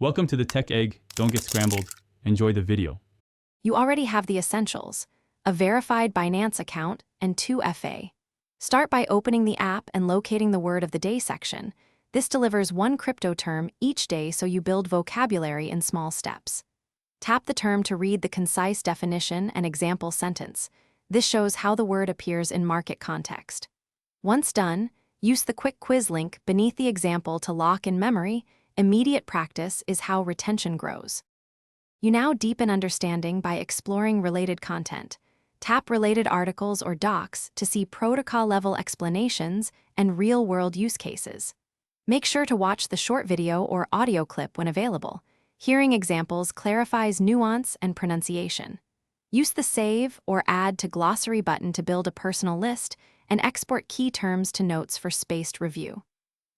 Welcome to the Tech Egg. Don't get scrambled. Enjoy the video. You already have the essentials: a verified Binance account and 2FA. Start by opening the app and locating the Word of the Day section. This delivers one crypto term each day, so you build vocabulary in small steps. Tap the term to read the concise definition and example sentence. This shows how the word appears in market context. Once done, use the quick quiz link beneath the example to lock in memory. Immediate practice is how retention grows. You now deepen understanding by exploring related content. Tap related articles or docs to see protocol-level explanations and real-world use cases. Make sure to watch the short video or audio clip when available. Hearing examples clarifies nuance and pronunciation. Use the Save or Add to Glossary button to build a personal list and export key terms to notes for spaced review.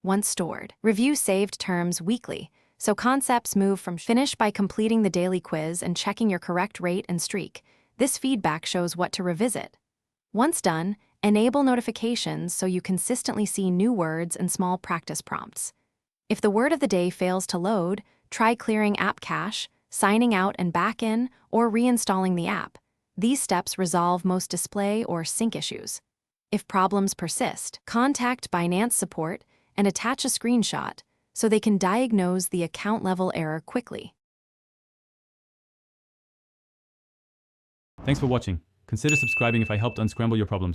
Once stored, review saved terms weekly, so concepts move from finish by completing the daily quiz and checking your correct rate and streak. This feedback shows what to revisit. Once done, enable notifications so you consistently see new words and small practice prompts. If the word of the day fails to load, try clearing app cache, signing out and back in, or reinstalling the app. These steps resolve most display or sync issues. If problems persist, contact Binance support and attach a screenshot so they can diagnose the account-level error quickly. Thanks for watching. Consider subscribing if I helped unscramble your problems.